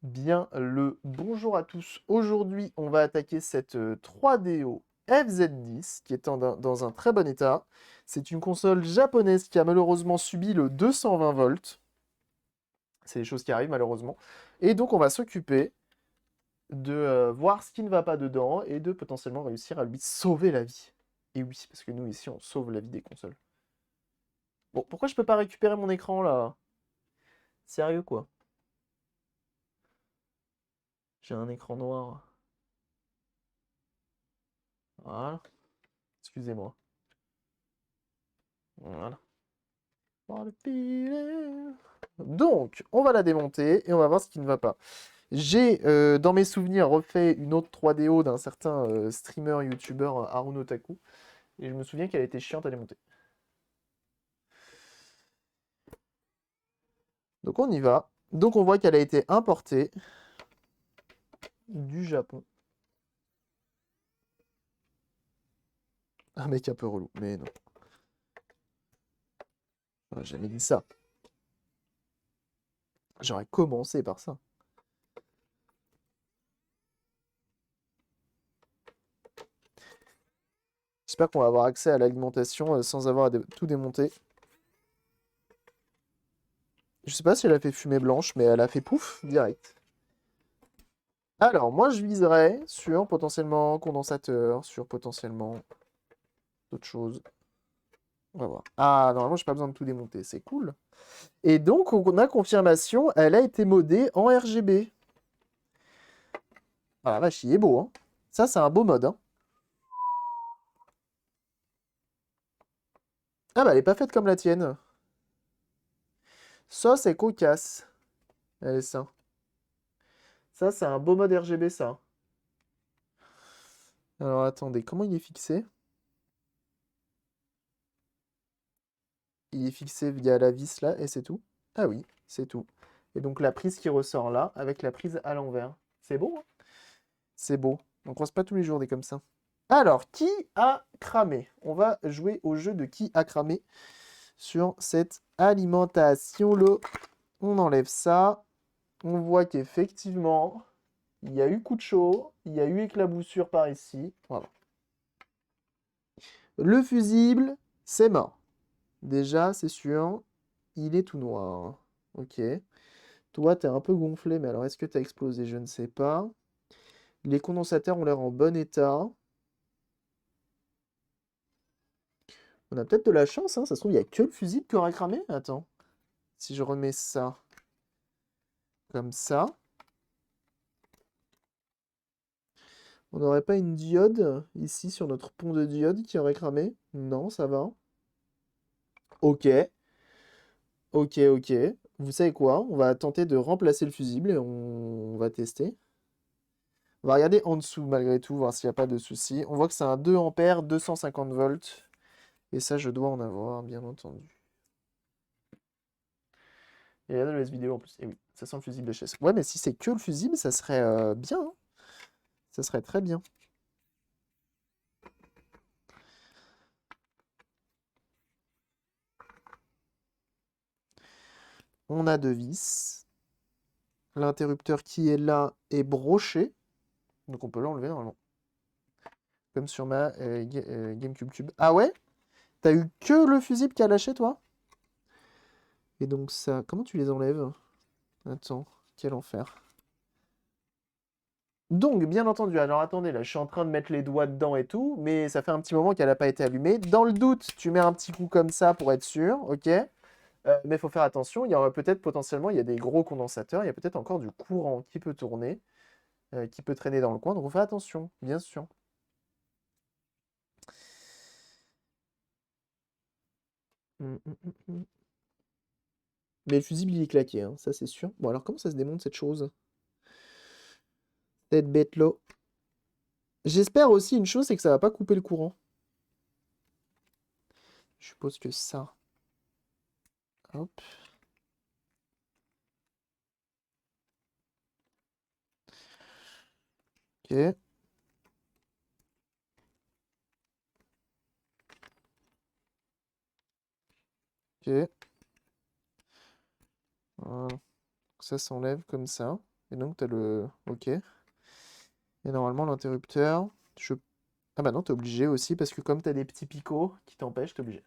Bien le bonjour à tous. Aujourd'hui, on va attaquer cette 3DO FZ10 qui est dans un très bon état. C'est une console japonaise qui a malheureusement subi le 220 volts. C'est des choses qui arrivent malheureusement. Et donc, on va s'occuper de voir ce qui ne va pas dedans et de potentiellement réussir à lui sauver la vie. Et oui, parce que nous ici, on sauve la vie des consoles. Bon, pourquoi je peux pas récupérer mon écran là? Sérieux quoi? J'ai un écran noir. Voilà. Excusez-moi. Voilà. Donc, on va la démonter et on va voir ce qui ne va pas. J'ai, dans mes souvenirs, refait une autre 3DO d'un certain streamer, youtubeur Haruno Otaku. Et je me souviens qu'elle était chiante à démonter. Donc on y va. Donc on voit qu'elle a été importée du Japon. Un mec un peu relou, mais non. J'aurais jamais dit ça. J'aurais commencé par ça. J'espère qu'on va avoir accès à l'alimentation sans avoir à tout démonter. Je sais pas si elle a fait fumée blanche, mais elle a fait pouf, direct. Alors, moi, je viserais sur potentiellement condensateur, sur potentiellement d'autres choses. On va voir. Ah, normalement, j'ai pas besoin de tout démonter, c'est cool. Et donc, on a confirmation, elle a été modée en RGB. Ah la vache, il est beau, hein. Ça, c'est un beau mode, hein. Ah bah, elle est pas faite comme la tienne. Ça, c'est cocasse. Elle est ça. Ça, c'est un beau mode RGB, ça. Alors, attendez, comment il est fixé? Il est fixé via la vis, là, et c'est tout? Ah oui, c'est tout. Et donc, la prise qui ressort là, avec la prise à l'envers. C'est beau, hein? C'est beau. On croise pas tous les jours des comme ça. Alors, qui a cramé? On va jouer au jeu de qui a cramé sur cette alimentation-là. On enlève ça. On voit qu'effectivement, il y a eu coup de chaud, il y a eu éclaboussure par ici. Voilà. Le fusible, c'est mort. Déjà, c'est sûr, il est tout noir. Ok. Toi, t'es un peu gonflé, mais alors est-ce que t'as explosé? Je ne sais pas. Les condensateurs ont l'air en bon état. On a peut-être de la chance, hein. Ça se trouve, il n'y a que le fusible qui aura cramé. Attends. Si je remets ça comme ça, on n'aurait pas une diode ici sur notre pont de diode qui aurait cramé? Non, ça va. Ok, ok, ok. Vous savez quoi? On va tenter de remplacer le fusible et on va tester. On va regarder en dessous malgré tout, voir s'il n'y a pas de souci. On voit que c'est un 2 ampères, 250 volts. Et ça, je dois en avoir, bien entendu. Et regardez le vidéo en plus. Et oui, ça sent le fusible de chaise. Ouais, mais si c'est que le fusible, ça serait bien, hein. Ça serait très bien. On a deux vis. L'interrupteur qui est là est broché. Donc on peut l'enlever normalement. Comme sur ma GameCube Cube. Ah ouais? T'as eu que le fusible qui a lâché, toi? Et donc ça, comment tu les enlèves? Attends, quel enfer. Donc, bien entendu, alors attendez, là, je suis en train de mettre les doigts dedans et tout, mais ça fait un petit moment qu'elle n'a pas été allumée. Dans le doute, tu mets un petit coup comme ça pour être sûr, ok? Mais il faut faire attention, il y aura peut-être potentiellement, il y a des gros condensateurs, il y a peut-être encore du courant qui peut tourner, qui peut traîner dans le coin, donc on fait attention, bien sûr. Hum, hum, hum, hum. Mais le fusible, il est claqué, hein, ça c'est sûr. Bon, alors comment ça se démonte cette chose? Cette bête-là. J'espère aussi une chose, c'est que ça va pas couper le courant. Je suppose que ça. Hop. Ok. Ok. Voilà. Ça s'enlève comme ça. Et donc, tu as le... Ok. Et normalement, l'interrupteur... Je... Ah bah non, t'es obligé aussi, parce que comme tu as des petits picots qui t'empêchent, t'es obligé.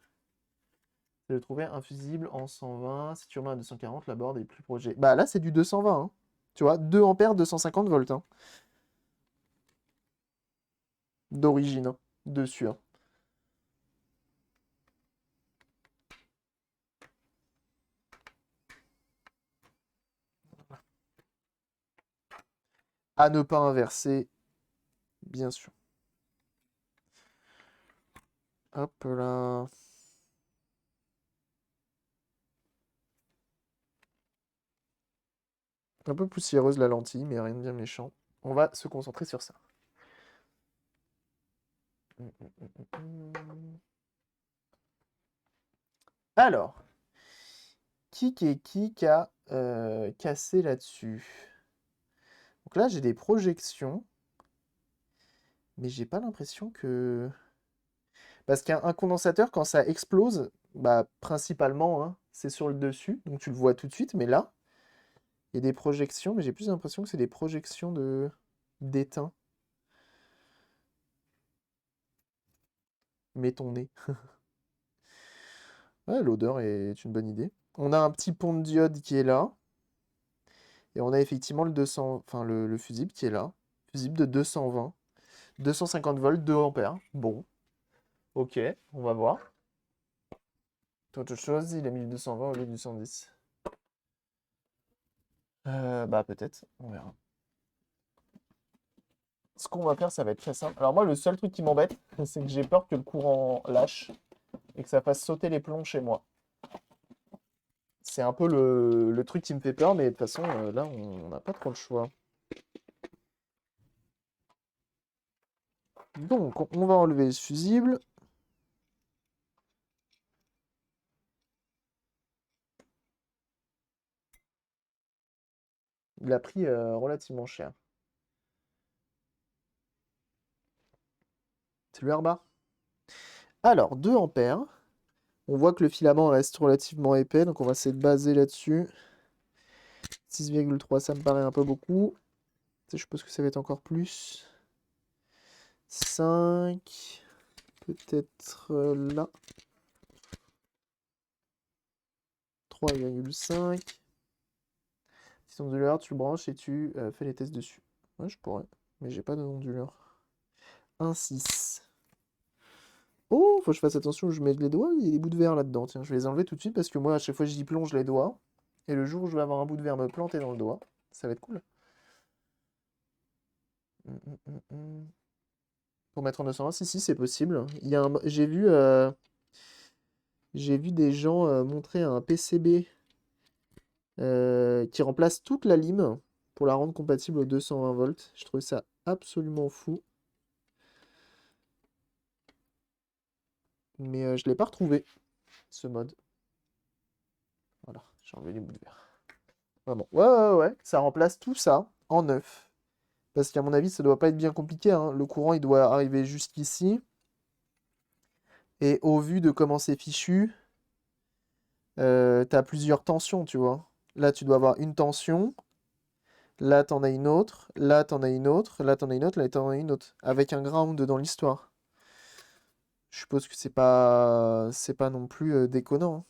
De trouver un fusible en 120. Si tu remets à 240, la board est plus proche. Bah là, c'est du 220. Hein. Tu vois, 2 ampères, 250 volts. Hein. D'origine. Hein. Dessus. Hein. À ne pas inverser, bien sûr. Hop là. Un peu poussiéreuse la lentille, mais rien de bien méchant. On va se concentrer sur ça. Alors, qui a cassé là-dessus? Donc là, j'ai des projections, mais j'ai pas l'impression que... Parce qu'un condensateur, quand ça explose, bah principalement, hein, c'est sur le dessus, donc tu le vois tout de suite, mais là, il y a des projections, mais j'ai plus l'impression que c'est des projections d'étain. Mets ton nez. Ouais, l'odeur est une bonne idée. On a un petit pont de diode qui est là. Et on a effectivement le 200, enfin le fusible qui est là. Fusible de 220. 250 volts, 2 ampères. Bon, ok, on va voir. Autre chose, il a mis le 220 au lieu du 110. Bah peut-être, on verra. Ce qu'on va faire, ça va être très simple. Alors moi, le seul truc qui m'embête, c'est que j'ai peur que le courant lâche et que ça fasse sauter les plombs chez moi. C'est un peu le truc qui me fait peur, mais de toute façon, là, on n'a pas trop le choix. Donc, on va enlever ce fusible. Il a pris relativement cher. C'est le Herba. Alors, 2 ampères. On voit que le filament reste relativement épais, donc on va essayer de baser là-dessus. 6,3, ça me paraît un peu beaucoup. Je suppose que ça va être encore plus. 5, peut-être là. 3,5. Si ton onduleur, tu le branches et tu fais les tests dessus. Ouais, je pourrais, mais j'ai pas de onduleur. 1,6. Oh, faut que je fasse attention où je mets les doigts, il y a des bouts de verre là-dedans. Tiens, je vais les enlever tout de suite parce que moi, à chaque fois, j'y plonge les doigts. Et le jour où je vais avoir un bout de verre me planter dans le doigt, ça va être cool. Pour mettre en 220, si, c'est possible. J'ai vu des gens montrer un PCB qui remplace toute la lime pour la rendre compatible aux 220 volts. Je trouve ça absolument fou. Mais je ne l'ai pas retrouvé, ce mode. Voilà, j'ai enlevé les bouts de verre. Vraiment. Ouais, ça remplace tout ça en neuf. Parce qu'à mon avis, ça doit pas être bien compliqué. Hein. Le courant, il doit arriver jusqu'ici. Et au vu de comment c'est fichu, t'as plusieurs tensions, tu vois. Là, tu dois avoir une tension. Là, t'en as une autre. Là, t'en as une autre. Là, t'en as une autre. Là, t'en as une autre. Avec un ground dans l'histoire. Je suppose que c'est pas non plus déconnant. Hein.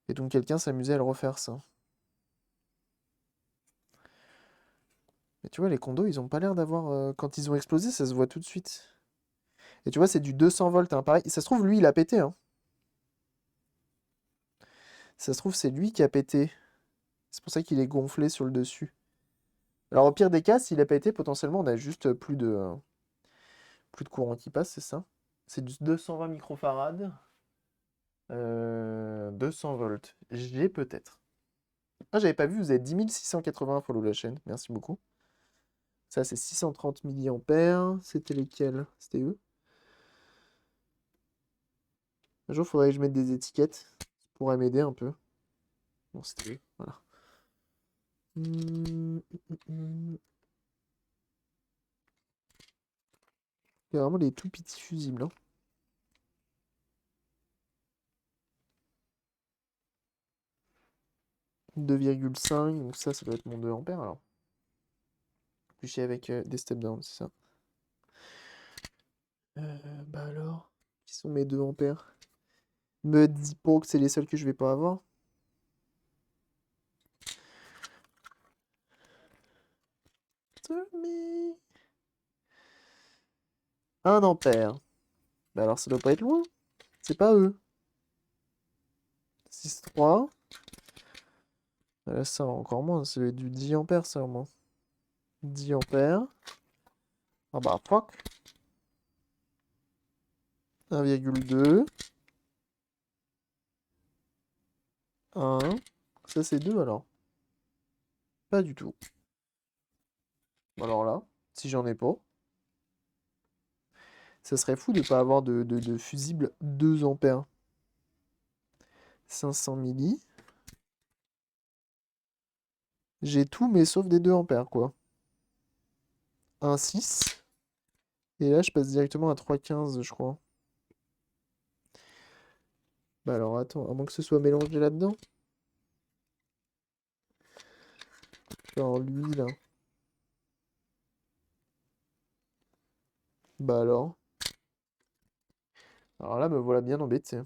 Et donc, quelqu'un s'amusait à le refaire, ça. Mais tu vois, les condos, ils ont pas l'air d'avoir... quand ils ont explosé, ça se voit tout de suite. Et tu vois, c'est du 200 volts. Hein, pareil. Ça se trouve, lui, il a pété. Hein. Ça se trouve, c'est lui qui a pété. C'est pour ça qu'il est gonflé sur le dessus. Alors, au pire des cas, s'il a pété, potentiellement, on a juste plus de courant qui passe, c'est ça? C'est du 220 microfarad. 200 volts. J'ai peut-être. Ah, j'avais pas vu, vous avez 10 680 follow la chaîne. Merci beaucoup. Ça, c'est 630 milliampères. C'était lesquels? C'était eux. Un jour, il faudrait que je mette des étiquettes. Ça pourrait m'aider un peu. Bon, c'était eux. Voilà. Il y a vraiment des tout petits fusibles. Hein. 2,5. Donc ça doit être mon 2 ampères alors. Puis j'ai avec des step down, c'est ça. Bah alors, qui sont mes 2 ampères? Me dis pas que c'est les seuls que je vais pas avoir. Tell me. 1 ampère. Bah alors ça doit pas être loin. C'est pas eux. 6,3. Là, ça encore moins, c'est du 10 ampères ça au moins. 10 ampères. Ah bah fuck. 1,2. 1. Ça c'est 2 alors. Pas du tout. Alors là, si j'en ai pas. Ça serait fou de pas avoir de fusible 2 ampères. 500 milli. J'ai tout mais sauf des 2 ampères quoi. 1,6. Et là je passe directement à 3,15 je crois. Bah alors attends, à moins que ce soit mélangé là-dedans. Genre lui là. Bah alors. Alors là me voilà bien embêté.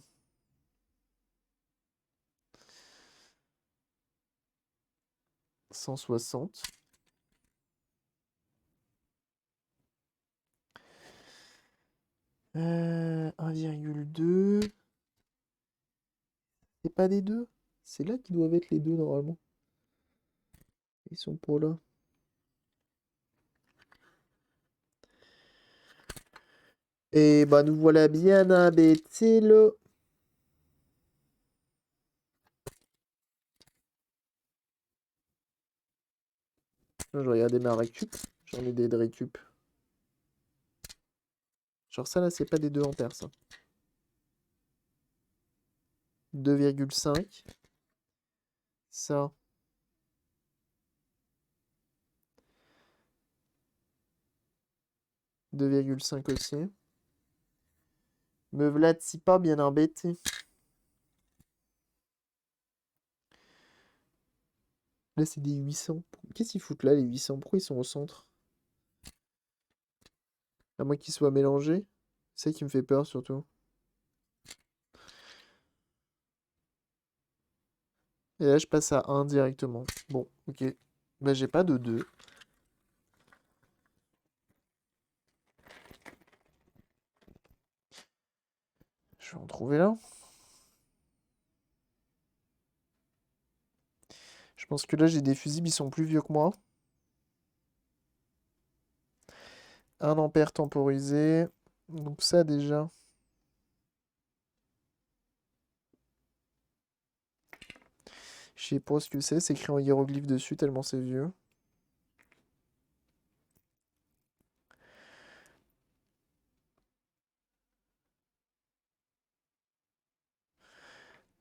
160. 1,2. C'est pas des 2. C'est là qu'ils doivent être les 2 normalement. Ils sont pour là. Et bah nous voilà bien embêtés là. Je vais regarder ma récup. J'en ai des de récup. Genre ça là c'est pas des 2 ampères ça. 2,5. Ça. 2,5 aussi. Me v'là-t-il pas bien embêté. Là c'est des 800. Qu'est-ce qu'ils foutent là les 800? Pourquoi ils sont au centre? À moins qu'ils soient mélangés. C'est ça qui me fait peur surtout. Et là je passe à 1 directement. Bon, ok. Bah j'ai pas de 2. Je vais en trouver là. Je pense que là j'ai des fusibles, ils sont plus vieux que moi. 1 ampère temporisé. Donc ça déjà. Je sais pas ce que c'est écrit en hiéroglyphe dessus tellement c'est vieux.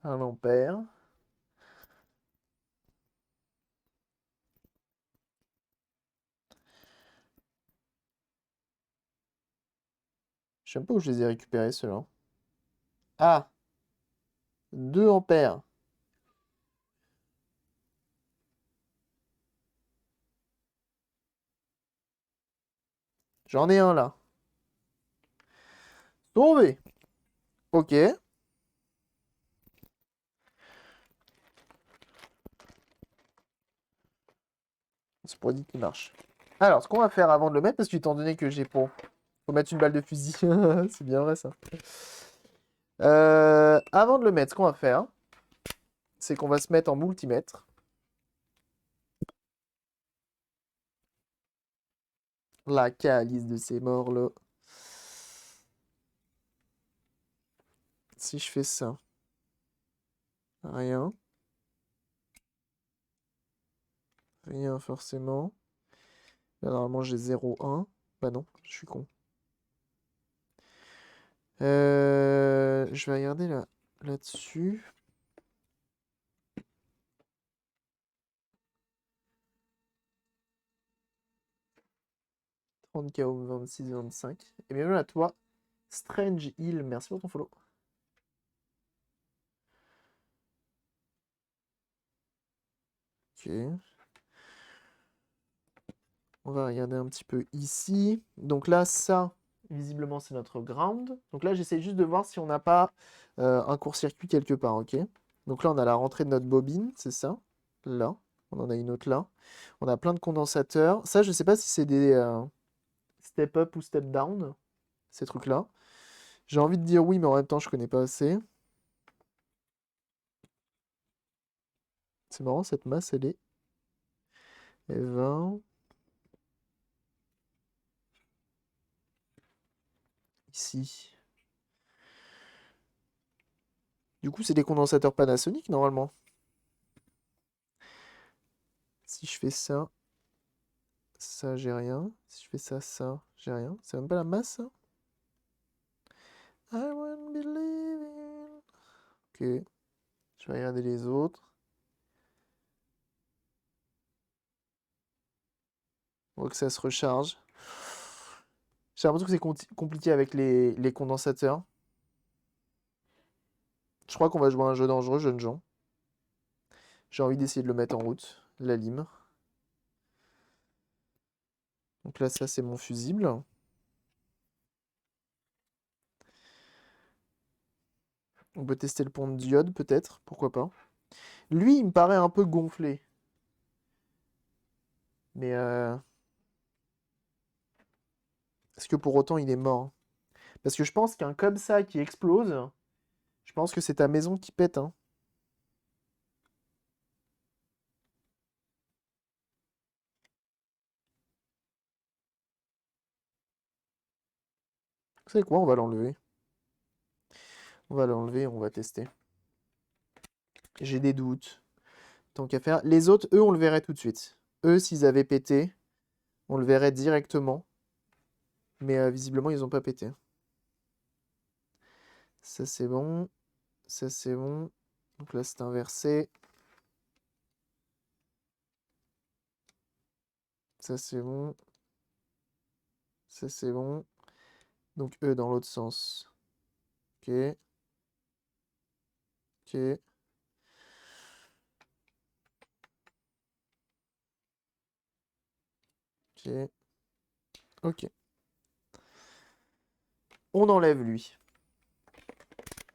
Un ampère. Je sais même pas où je les ai récupérés ceux-là. Ah! 2 ampères. J'en ai un là. Trouvé. Ok. C'est pour dire qu'il marche. Alors, ce qu'on va faire avant de le mettre, parce qu'étant donné que j'ai pour... Faut mettre une balle de fusil. C'est bien vrai ça. Avant de le mettre, ce qu'on va faire, c'est qu'on va se mettre en multimètre. La calice de ces morts là. Si je fais ça. Rien. Rien forcément. Là, normalement j'ai 0,1. Bah non, je suis con. Je vais regarder là-dessus. 30 KO, 26, 25. Et bienvenue à toi, Strange Hill. Merci pour ton follow. Ok. On va regarder un petit peu ici. Donc là, ça, visiblement, c'est notre ground. Donc là, j'essaie juste de voir si on n'a pas un court-circuit quelque part, ok? Donc là, on a la rentrée de notre bobine, c'est ça? Là. On en a une autre là. On a plein de condensateurs. Ça, je ne sais pas si c'est des step up ou step down, ces trucs-là. J'ai envie de dire oui, mais en même temps, je connais pas assez. C'est marrant, cette masse, elle est 20. Ici. Du coup, c'est des condensateurs Panasonic, normalement. Si je fais ça, ça, j'ai rien. Si je fais ça, ça, j'ai rien. C'est même pas la masse, ça? I won't believe in. Ok. Je vais regarder les autres. On voit que ça se recharge. J'ai l'impression que c'est compliqué avec les condensateurs. Je crois qu'on va jouer à un jeu dangereux, jeunes gens. J'ai envie d'essayer de le mettre en route. La lime. Donc là, ça, c'est mon fusible. On peut tester le pont de diode, peut-être. Pourquoi pas. Lui, il me paraît un peu gonflé. Mais est-ce que pour autant, il est mort? Parce que je pense qu'un comme ça qui explose, je pense que c'est ta maison qui pète, hein. Vous savez quoi? On va l'enlever. On va l'enlever, on va tester. J'ai des doutes. Tant qu'à faire. Les autres, eux, on le verrait tout de suite. Eux, s'ils avaient pété, on le verrait directement. Mais visiblement, ils n'ont pas pété. Ça, c'est bon. Ça, c'est bon. Donc là, c'est inversé. Ça, c'est bon. Ça, c'est bon. Donc, eux, dans l'autre sens. Ok. Ok. Ok. Ok. On enlève lui.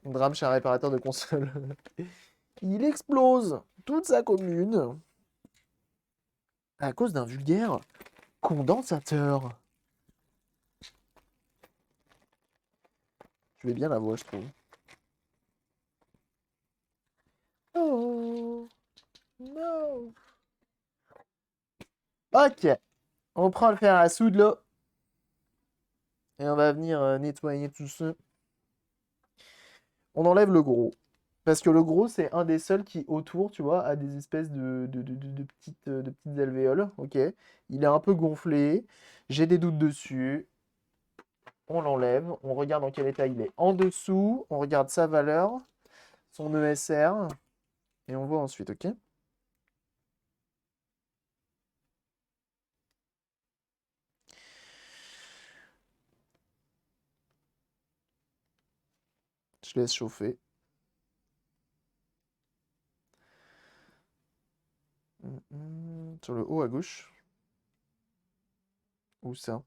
Drame chez un réparateur de console. Il explose toute sa commune à cause d'un vulgaire condensateur. Je vais bien la voix, je trouve. Oh, no. Ok, on prend le fer à soude là. Et on va venir nettoyer tout ça. On enlève le gros. Parce que le gros, c'est un des seuls qui, autour, tu vois, a des espèces de petites alvéoles. Ok. Il est un peu gonflé. J'ai des doutes dessus. On l'enlève. On regarde dans quel état il est en dessous. On regarde sa valeur, son ESR. Et on voit ensuite, ok? Je laisse chauffer. Sur le haut à gauche. Où ça?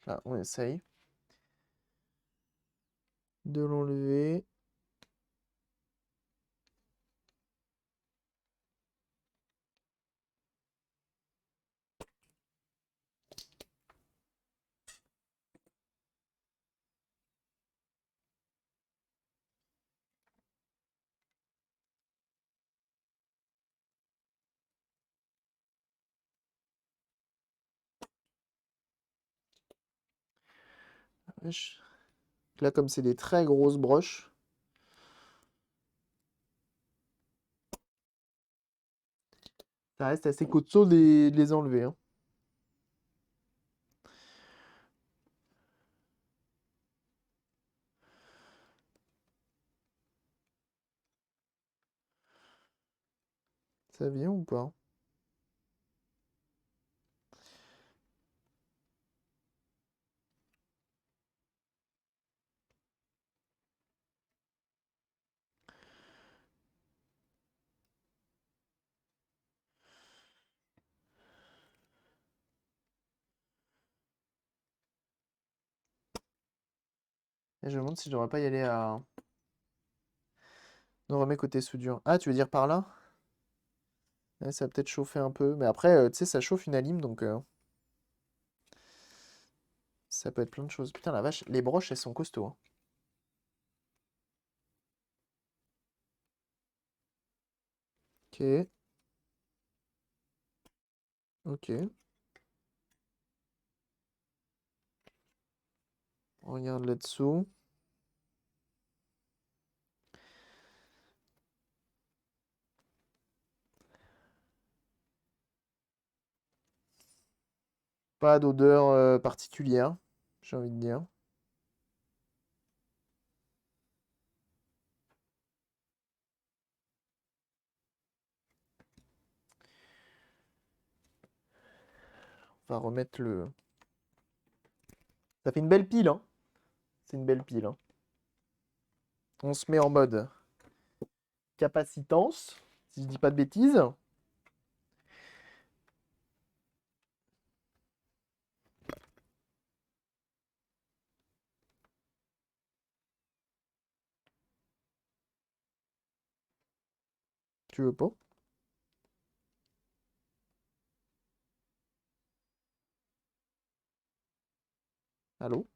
Là, on essaye de l'enlever. Wesh. Là, comme c'est des très grosses broches, ça reste assez costaud de les enlever, hein. Ça vient ou pas? Et je me demande si je devrais pas y aller à... On remet côté soudure. Ah, tu veux dire par là? Ouais, ça va peut-être chauffer un peu. Mais après, tu sais, ça chauffe une alim, donc ça peut être plein de choses. Putain, la vache, les broches, elles sont costauds, hein. Ok, ok. On regarde là-dessous. Pas d'odeur particulière, j'ai envie de dire. On va remettre le... Ça fait une belle pile, hein. C'est une belle pile, hein. On se met en mode capacitance, si je dis pas de bêtises. Tu veux pas? Allô?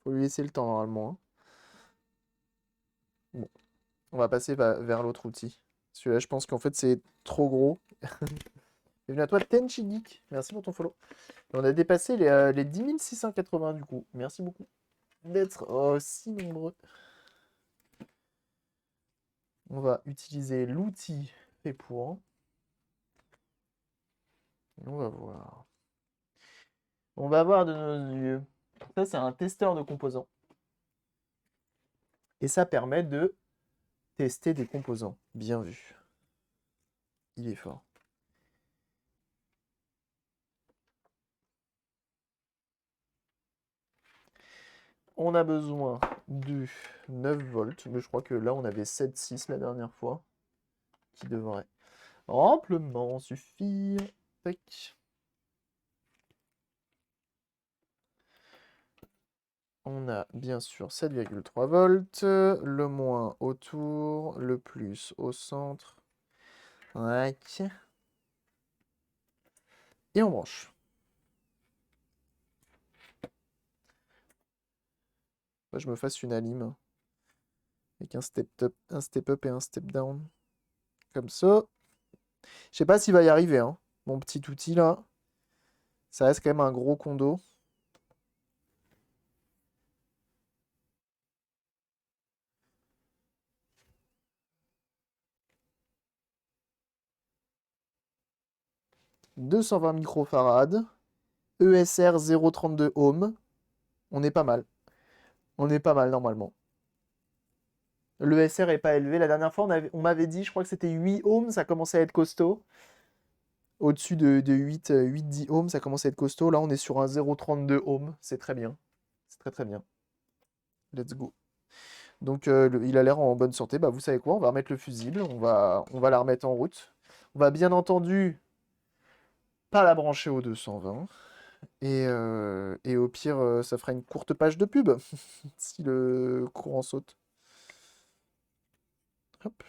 Faut lui laisser le temps normalement, hein. Bon, on va passer vers l'autre outil. Celui-là, je pense qu'en fait, c'est trop gros. Bienvenue à toi, Tenchi Geek. Merci pour ton follow. On a dépassé les 10 680 du coup. Merci beaucoup d'être si nombreux. On va utiliser l'outil fait pour. On va voir. On va voir de nos yeux. Ça, c'est un testeur de composants. Et ça permet de tester des composants. Bien vu. Il est fort. On a besoin du 9 volts. Mais je crois que là, on avait 7,6 la dernière fois. Qui devrait amplement suffire. Tac. On a bien sûr 7,3 volts, le moins autour, le plus au centre. Tac. Et on branche. Moi, je me fasse une alim avec un step up et un step down. Comme ça. Je sais pas s'il va y arriver, hein. Mon petit outil là. Ça reste quand même un gros condo. « 220 microfarads. ESR 0,32 ohms. On est pas mal. On est pas mal normalement. L'ESR est pas élevé. La dernière fois, on m'avait dit, je crois que c'était 8 ohms, ça commençait à être costaud. Au-dessus de 8-10 ohms, ça commence à être costaud. Là, on est sur un 0,32 ohms. C'est très bien. C'est très très bien. Let's go. Donc, il a l'air en bonne santé. Bah, vous savez quoi? On va remettre le fusible. On va la remettre en route. On va bien entendu pas la brancher au 220. Et au pire, ça fera une courte page de pub si le courant saute. Hop.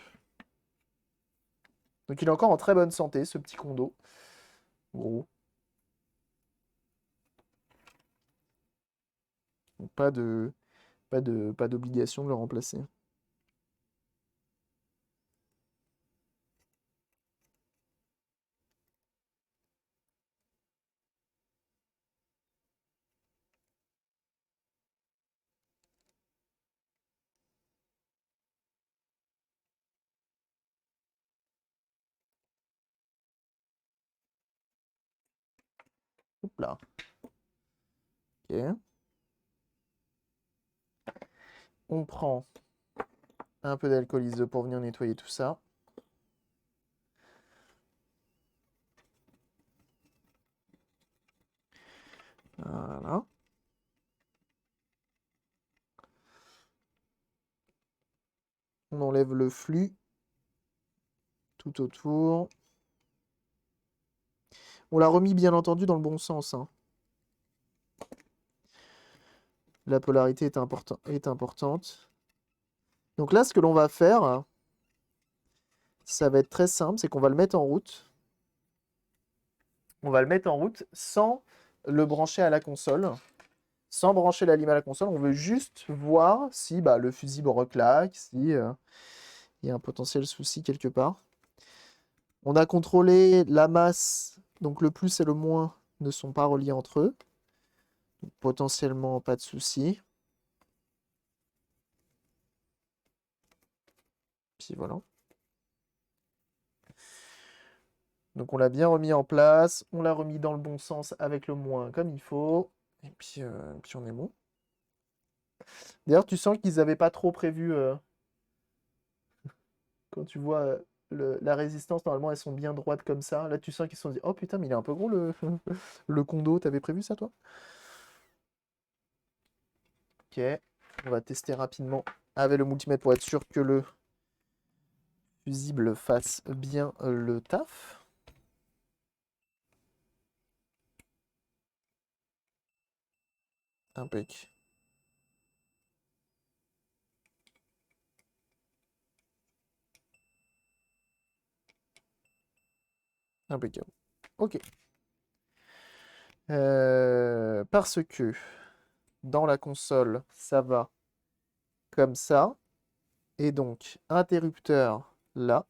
Donc, il est encore en très bonne santé, ce petit condo. Gros. Donc, pas d'obligation de le remplacer. Hop là. Ok. On prend un peu d'alcool isopor pour venir nettoyer tout ça. On enlève le flux tout autour. On l'a remis bien entendu dans le bon sens, hein. La polarité est importante. Donc là, ce que l'on va faire, ça va être très simple, c'est qu'on va le mettre en route. On va le mettre en route sans le brancher à la console. Sans brancher la lime à la console, on veut juste voir si le fusible reclaque, si il y a un potentiel souci quelque part. On a contrôlé la masse, donc le plus et le moins ne sont pas reliés entre eux. Donc, potentiellement pas de souci. Puis voilà. Donc on l'a bien remis en place, on l'a remis dans le bon sens avec le moins comme il faut, et puis on est bon. D'ailleurs, tu sens qu'ils n'avaient pas trop prévu, quand tu vois la résistance, normalement elles sont bien droites comme ça. Là, tu sens qu'ils se sont dit, oh putain, mais il est un peu gros le, le condo, t'avais prévu ça toi? Ok, on va tester rapidement avec le multimètre pour être sûr que le fusible fasse bien le taf. Impec. Impeccable. Ok. Parce que dans la console, ça va comme ça. Et donc, interrupteur là.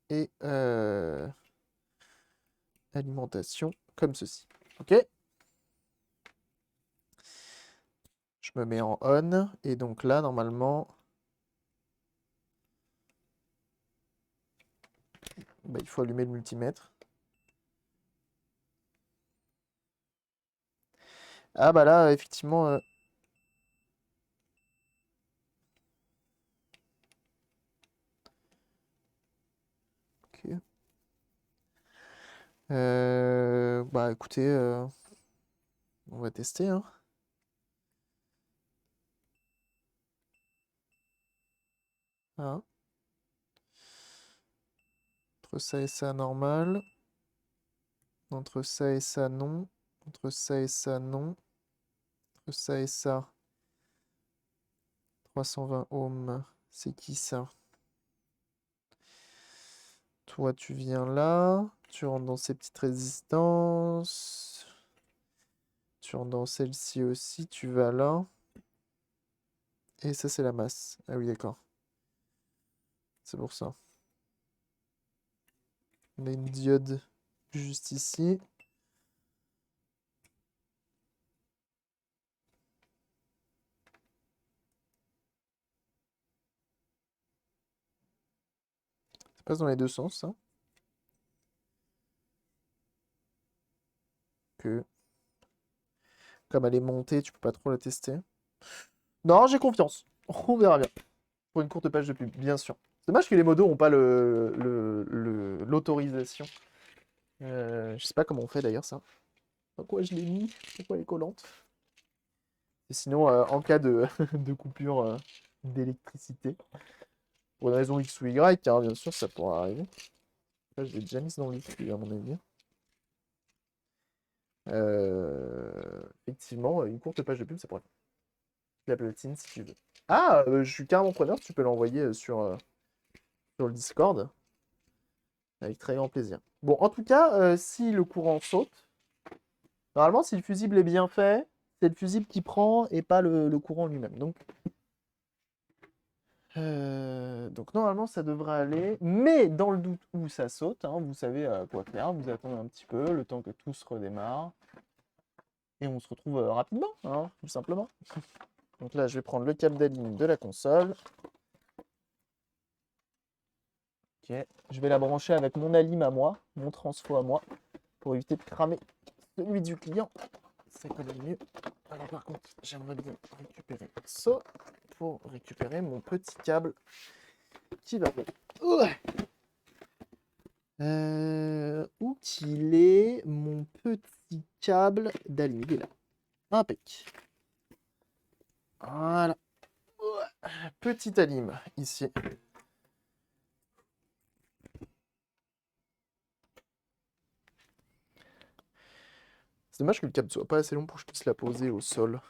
Et alimentation comme ceci. Ok? Je me mets en on. Et donc là, normalement, il faut allumer le multimètre. Ah bah là, effectivement... ok. Bah écoutez, on va tester, hein. Hein. Entre ça et ça, normal. Entre ça et ça, non. Entre ça et ça, non. Entre ça et ça. 320 ohms. C'est qui ça? Toi, tu viens là. Tu rentres dans ces petites résistances. Tu rentres dans celle-ci aussi. Tu vas là. Et ça, c'est la masse. Ah oui, d'accord. C'est pour ça. On a une diode juste ici. Ça passe dans les deux sens, ça. Que... Comme elle est montée, tu peux pas trop la tester. Non, j'ai confiance. On verra bien. Pour une courte page de pub, bien sûr. C'est dommage que les modos n'ont pas l'autorisation. Je sais pas comment on fait d'ailleurs ça. Pourquoi je l'ai mis? Pourquoi elle est collante? Et sinon, en cas de, de coupure d'électricité, pour une raison X ou Y, hein, bien sûr, ça pourra arriver. Là, je l'ai déjà mis dans le flux, à mon avis. Effectivement, une courte page de pub, ça pourrait faire. La platine, si tu veux. Ah, je suis carrément preneur, tu peux l'envoyer sur le Discord. Avec très grand plaisir. Bon, en tout cas, si le courant saute, normalement, si le fusible est bien fait, c'est le fusible qui prend et pas le courant lui-même. Donc normalement, ça devrait aller. Mais dans le doute où ça saute, hein, vous savez quoi faire. Vous attendez un petit peu, le temps que tout se redémarre. Et on se retrouve rapidement, hein, tout simplement. Donc là, je vais prendre le câble d'alignement de la console. Ok. Je vais la brancher avec mon alim à moi, mon transfo à moi, pour éviter de cramer celui du client. Ça connaît mieux. Alors par contre, j'aimerais bien récupérer ça pour récupérer mon petit câble qui va bien. Où qu'il est mon petit câble d'alignement? Il est là. Impec. Voilà. Petite alim ici. C'est dommage que le câble soit pas assez long pour que je puisse la poser au sol.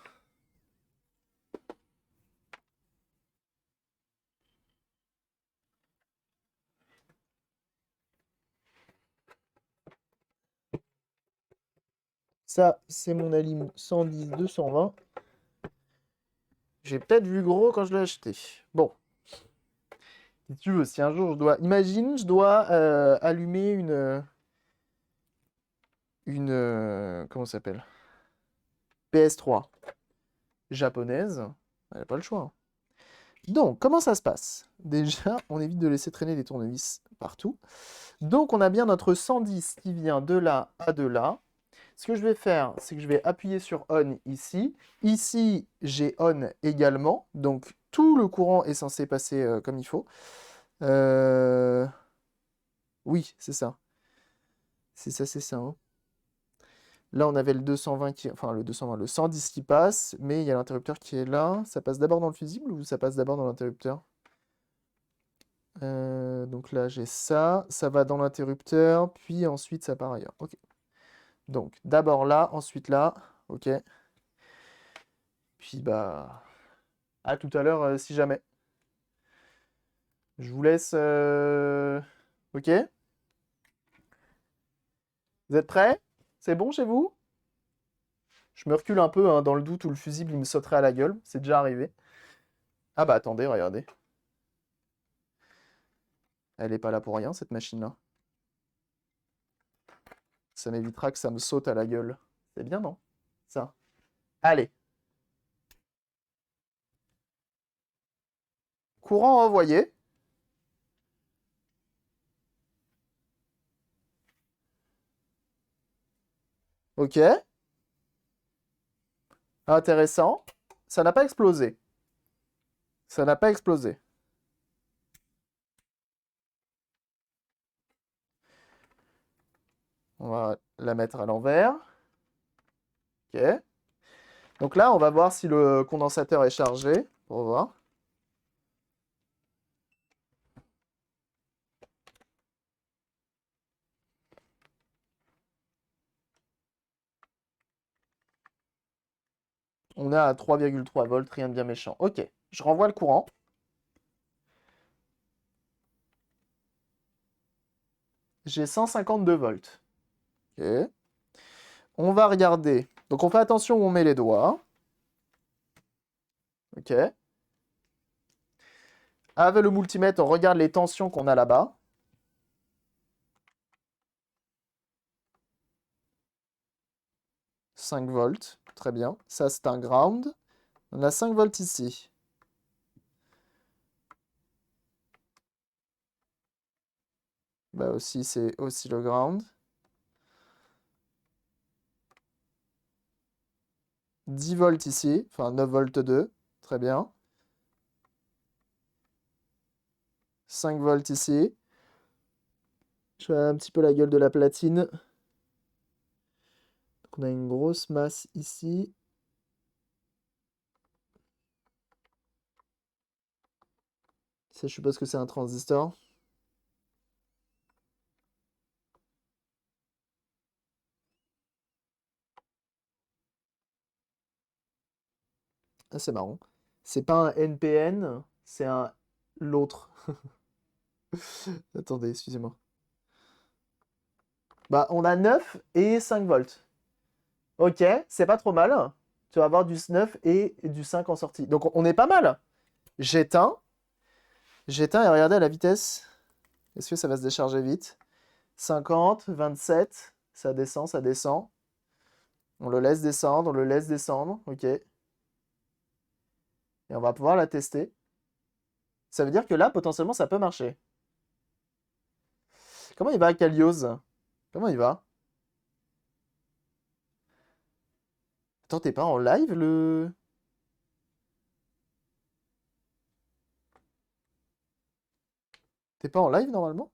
Ça, c'est mon alim 110-220. J'ai peut-être vu gros quand je l'ai acheté. Bon. Si tu veux, si un jour je dois... Imagine, je dois allumer comment ça s'appelle? PS3 japonaise. Elle n'a pas le choix, hein. Donc, comment ça se passe? Déjà, on évite de laisser traîner des tournevis partout. Donc, on a bien notre 110 qui vient de là à de là. Ce que je vais faire, c'est que je vais appuyer sur On ici. Ici, j'ai On également. Donc, tout le courant est censé passer comme il faut. Oui, c'est ça. C'est ça, c'est ça, hein. Là, on avait le 220 qui... Enfin, le 220, le 110 qui passe, mais il y a l'interrupteur qui est là. Ça passe d'abord dans le fusible ou ça passe d'abord dans l'interrupteur? Donc là, j'ai ça. Ça va dans l'interrupteur, puis ensuite, ça part ailleurs. Ok. Donc, d'abord là, ensuite là. Ok. Puis, bah... À tout à l'heure, si jamais. Je vous laisse... Ok? Vous êtes prêts? C'est bon chez vous? Je me recule un peu, hein, dans le doute où le fusible il me sauterait à la gueule. C'est déjà arrivé. Ah bah attendez, regardez. Elle est pas là pour rien, cette machine-là. Ça m'évitera que ça me saute à la gueule. C'est bien, non? Ça. Allez. Courant envoyé. Ok. Intéressant. Ça n'a pas explosé. Ça n'a pas explosé. On va la mettre à l'envers. Ok. Donc là, on va voir si le condensateur est chargé. Pour voir. On est à 3,3 volts, rien de bien méchant. Ok. Je renvoie le courant. J'ai 152 volts. Ok. On va regarder. Donc on fait attention où on met les doigts. Ok. Avec le multimètre, on regarde les tensions qu'on a là-bas. « 5 volts. Très bien. Ça, c'est un ground. On a 5 volts ici. Bah aussi, c'est aussi le ground. 10 volts ici. Enfin, 9 volts 2. Très bien. 5 volts ici. Je fais un petit peu la gueule de la platine. Donc on a une grosse masse ici. Ça, je suppose que c'est un transistor. Ah, c'est marrant. C'est pas un NPN, c'est un l'autre. Attendez, excusez-moi. Bah, on a 9 et 5 volts. Ok, c'est pas trop mal. Tu vas avoir du 9 et du 5 en sortie. Donc on est pas mal. J'éteins. J'éteins et regardez à la vitesse. Est-ce que ça va se décharger vite? 50, 27. Ça descend, ça descend. On le laisse descendre, on le laisse descendre. Ok. Et on va pouvoir la tester. Ça veut dire que là, potentiellement, ça peut marcher. Comment il va, Kalios? Comment il va? Attends, t'es pas en live, le... T'es pas en live, normalement?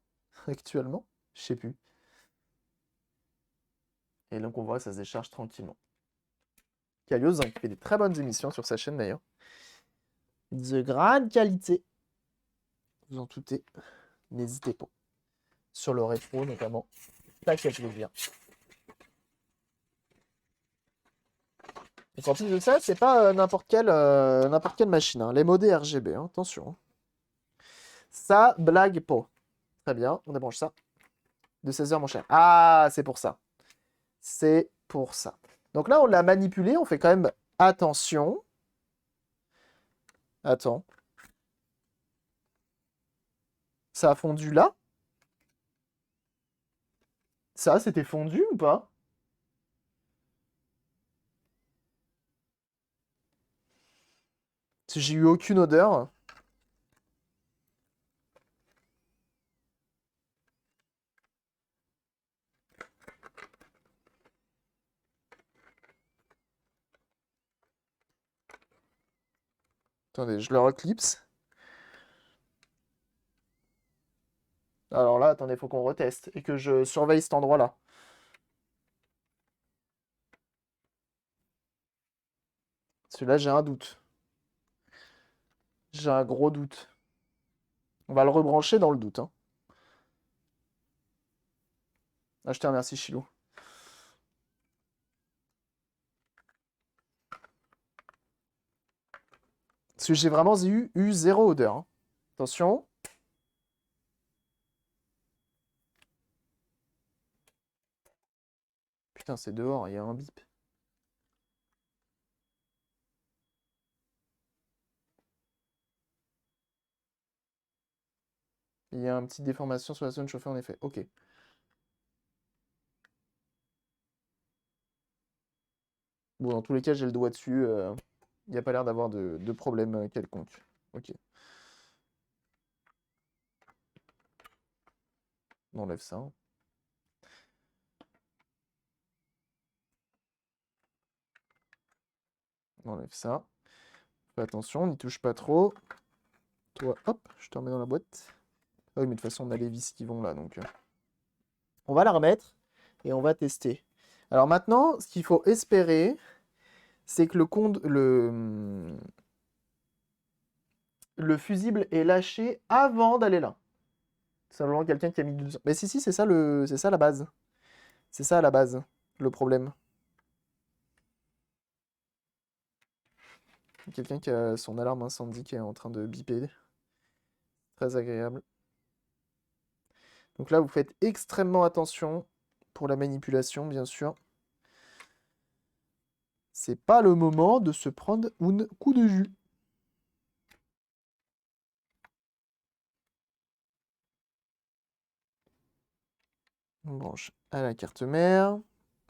Actuellement? Je sais plus. Et donc, on voit que ça se décharge tranquillement. Kalios, hein, qui fait des très bonnes émissions sur sa chaîne, d'ailleurs. De grande qualité. Vous en doutez. N'hésitez pas. Sur le rétro notamment. Ça fait plaisir. Donc en plus de ça, c'est pas n'importe quelle machine, hein. Les modés RGB, hein. Attention. Ça blague pas. Très bien, on débranche ça. De 16 h mon cher. Ah, c'est pour ça. C'est pour ça. Donc là, on l'a manipulé, on fait quand même attention. Attends. Ça a fondu là? Ça, c'était fondu ou pas? J'ai eu aucune odeur. Attendez, je le reclipse. Alors là, attendez, faut qu'on reteste et que je surveille cet endroit-là. Celui-là, j'ai un doute. J'ai un gros doute. On va le rebrancher dans le doute, hein. Ah, je te remercie, Chilou. Parce que j'ai vraiment eu zéro odeur, hein. Attention. Putain, c'est dehors, il y a un bip. Il y a une petite déformation sur la zone chauffée, en effet. Ok. Bon, dans tous les cas, j'ai le doigt dessus. Il n'y a pas l'air d'avoir de problème quelconque. Ok. On enlève ça, hein. On enlève ça. Fais attention, n'y touche pas trop. Toi, hop, je te remets dans la boîte. Ah oui, mais de toute façon, on a les vis qui vont là, donc... On va la remettre et on va tester. Alors maintenant, ce qu'il faut espérer, c'est que le fusible est lâché avant d'aller là. C'est simplement quelqu'un qui a mis du... Mais si, c'est ça, c'est ça la base. C'est ça la base, le problème. Quelqu'un qui a son alarme incendie qui est en train de biper. Très agréable. Donc là, vous faites extrêmement attention pour la manipulation, bien sûr. C'est pas le moment de se prendre un coup de jus. On branche à la carte mère.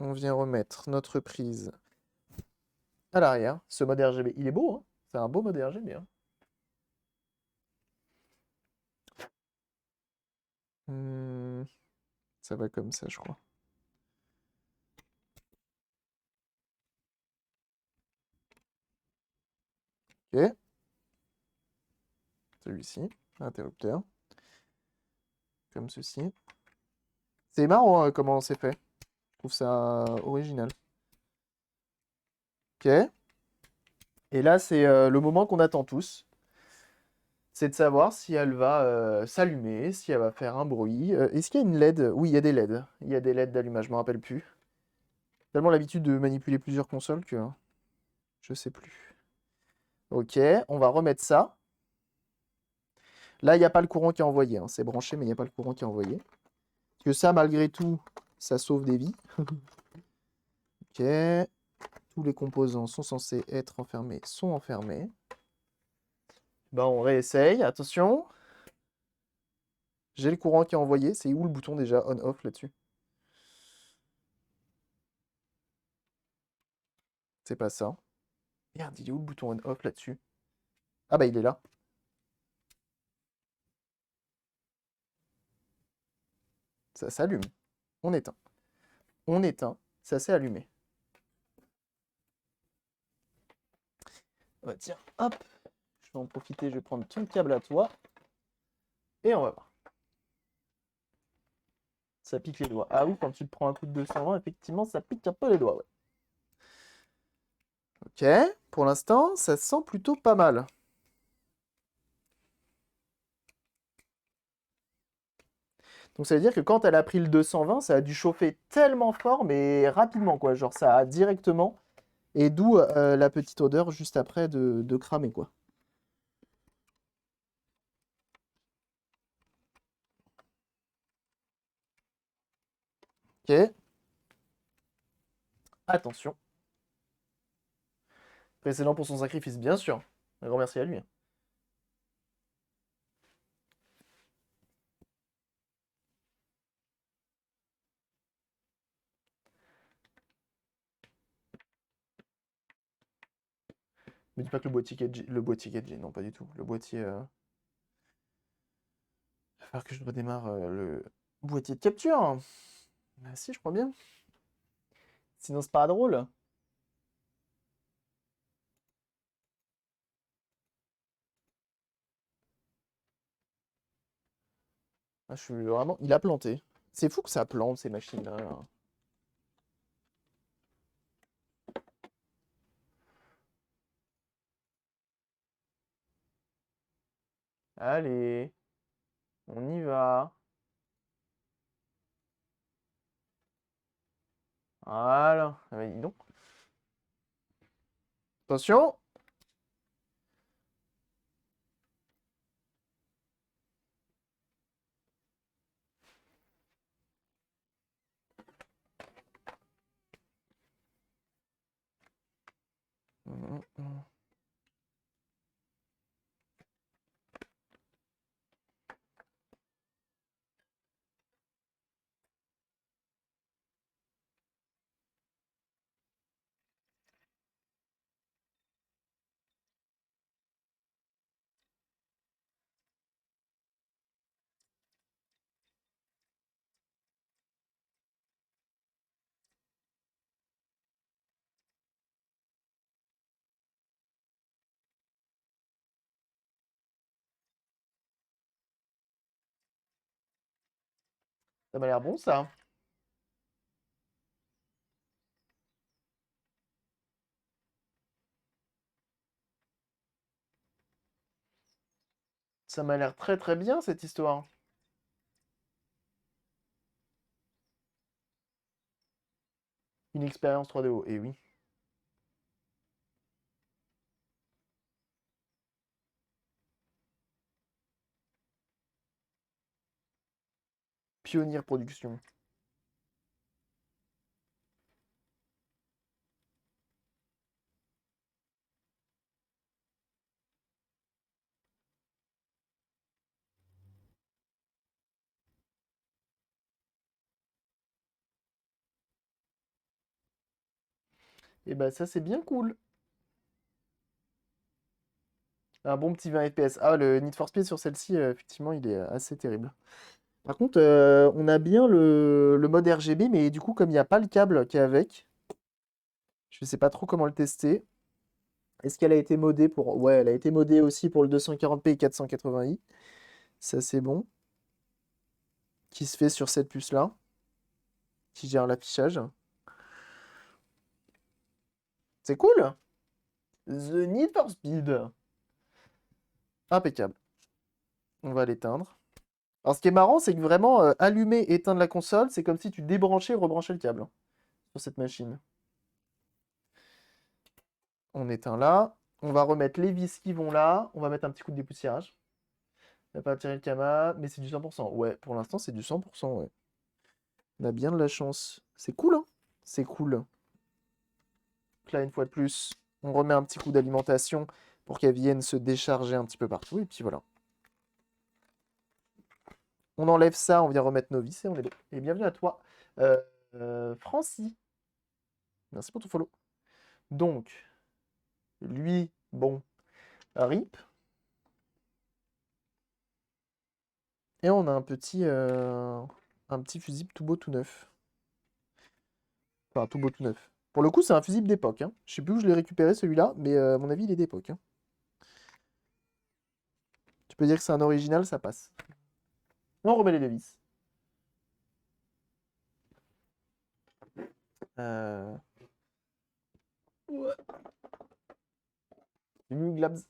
On vient remettre notre prise à l'arrière. Ce mode RGB, il est beau, hein. C'est un beau mode RGB, hein. Ça va comme ça, je crois. Ok. Celui-ci, interrupteur. Comme ceci. C'est marrant hein, comment c'est fait. Je trouve ça original. Ok. Et là, c'est le moment qu'on attend tous. C'est de savoir si elle va s'allumer, si elle va faire un bruit. Est-ce qu'il y a une LED? Oui, il y a des LED. Il y a des LED d'allumage, je me rappelle plus. J'ai tellement l'habitude de manipuler plusieurs consoles que je sais plus. Ok, on va remettre ça. Là, il n'y a pas le courant qui est envoyé, hein. C'est branché, mais il n'y a pas le courant qui est envoyé. Parce que ça, malgré tout, ça sauve des vies. Ok. Tous les composants sont censés être enfermés, sont enfermés. Ben, on réessaye. Attention. J'ai le courant qui est envoyé. C'est où le bouton déjà on-off là-dessus? C'est pas ça. Merde, il est où le bouton on-off là-dessus? Ah bah il est là. Ça s'allume. On éteint. On éteint. Ça s'est allumé. Ouais, tiens, hop. Je vais en profiter, je vais prendre ton câble à toi. Et on va voir. Ça pique les doigts. Ah oui, quand tu te prends un coup de 220, effectivement, ça pique un peu les doigts, ouais. Ok, pour l'instant, ça sent plutôt pas mal. Donc ça veut dire que quand elle a pris le 220, ça a dû chauffer tellement fort, mais rapidement, quoi. Genre ça a directement. Et d'où la petite odeur juste après de cramer, quoi. Ok, attention. Précédent pour son sacrifice, bien sûr. Un grand merci à lui. Mais dis pas que le boîtier 4G, non, pas du tout. Le boîtier. Il va falloir que je redémarre le boîtier de capture. Ah, si, je crois bien. Sinon, c'est pas drôle. Ah, je suis vraiment. Il a planté. C'est fou que ça plante, ces machines-là. Allez, on y va. Voilà. Ah, mais dis donc. Attention. Ça m'a l'air bon, ça. Ça m'a l'air très très bien, cette histoire. Une expérience 3DO, et oui. Pionnier Production. Et bah ça c'est bien cool. Un bon petit 20 FPS. Ah, le Need for Speed sur celle-ci, effectivement, il est assez terrible. Par contre, on a bien le mode RGB, mais du coup, comme il n'y a pas le câble qui est avec, je sais pas trop comment le tester. Est-ce qu'elle a été modée pour... Ouais, elle a été modée aussi pour le 240p et 480i. Ça, c'est bon. Qui se fait sur cette puce-là, qui gère l'affichage. C'est cool! The Need for Speed. Impeccable. On va l'éteindre. Alors, ce qui est marrant, c'est que vraiment, allumer et éteindre la console, c'est comme si tu débranchais et rebranchais le câble hein, sur cette machine. On éteint là. On va remettre les vis qui vont là. On va mettre un petit coup de dépoussiérage. On va pas tirer le cama, mais c'est du 100%. Ouais, pour l'instant, c'est du 100%, ouais. On a bien de la chance. C'est cool, hein? C'est cool. Donc là, une fois de plus, on remet un petit coup d'alimentation pour qu'elle vienne se décharger un petit peu partout. Et puis voilà. On enlève ça, on vient remettre nos vis et on est bon. Et bienvenue à toi, Francie. Merci pour ton follow. Donc, lui, bon, RIP. Et on a un petit fusible tout beau tout neuf. Enfin, tout beau tout neuf. Pour le coup, c'est un fusible d'époque. Hein. Je sais plus où je l'ai récupéré celui-là, mais à mon avis, il est d'époque. Hein. Tu peux dire que c'est un original, ça passe. On remet les deux vis. Euh... Ouais. Glabs.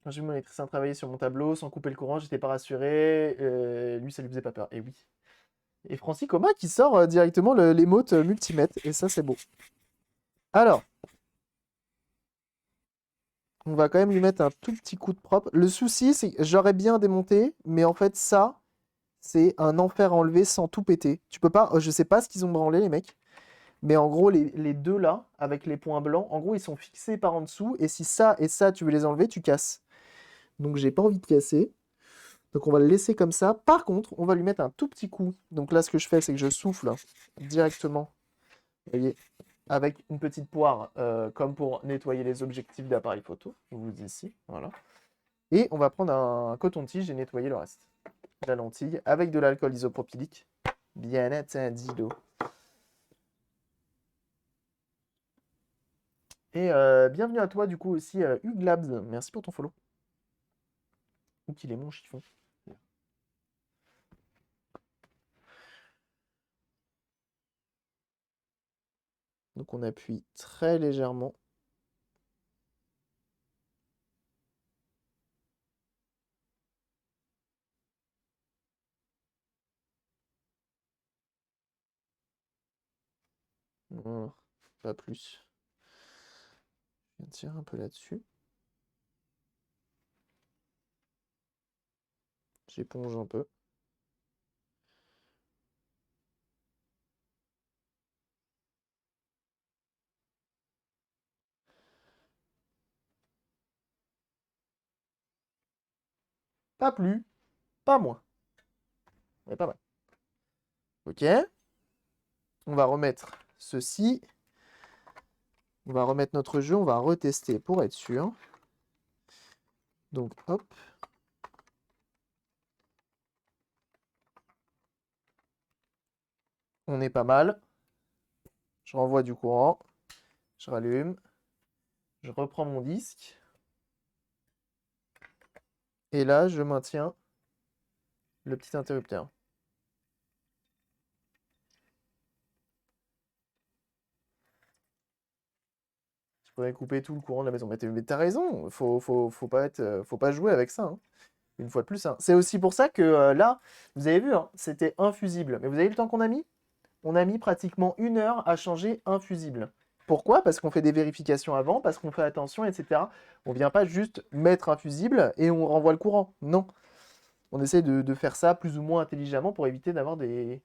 Quand j'ai vu mon électricien travailler sur mon tableau sans couper le courant, j'étais pas rassuré. Lui, ça lui faisait pas peur. Et oui. Et Francis Coma qui sort directement l'émote multimètre. Et ça, c'est beau. Alors, on va quand même lui mettre un tout petit coup de propre. Le souci, c'est que j'aurais bien démonté, mais en fait, ça, c'est un enfer à enlever sans tout péter. Tu peux pas, je sais pas ce qu'ils ont branlé, les mecs. Mais en gros, les deux là, avec les points blancs, en gros, ils sont fixés par en dessous. Et si ça et ça, tu veux les enlever, tu casses. Donc, j'ai pas envie de casser. Donc, on va le laisser comme ça. Par contre, on va lui mettre un tout petit coup. Donc là, ce que je fais, c'est que je souffle directement. Vous voyez, avec une petite poire, comme pour nettoyer les objectifs d'appareil photo. Je vous dis ici, voilà. Et on va prendre un coton-tige et nettoyer le reste. La lentille avec de l'alcool isopropylique. Bien entendu. Et bienvenue à toi, du coup, aussi, Hugues Labs. Merci pour ton follow. Ou qu'il est mon chiffon. Donc on appuie très légèrement. Voilà. Pas plus. Je tire un peu là-dessus. J'éponge un peu. Pas plus, pas moins. Mais pas mal. Ok. On va remettre ceci. On va remettre notre jeu. On va retester pour être sûr. Donc hop. On est pas mal. Je renvoie du courant. Je rallume. Je reprends mon disque. Et là, je maintiens le petit interrupteur. Je pourrais couper tout le courant de la maison. Mais t'as raison. Faut pas jouer avec ça, hein. Une fois de plus, hein. C'est aussi pour ça que là, vous avez vu, hein, c'était un fusible. Mais vous avez vu le temps qu'on a mis? On a mis pratiquement 1 heure à changer un fusible. Pourquoi? Parce qu'on fait des vérifications avant, parce qu'on fait attention, etc. On vient pas juste mettre un fusible et on renvoie le courant. Non. On essaie de faire ça plus ou moins intelligemment pour éviter d'avoir des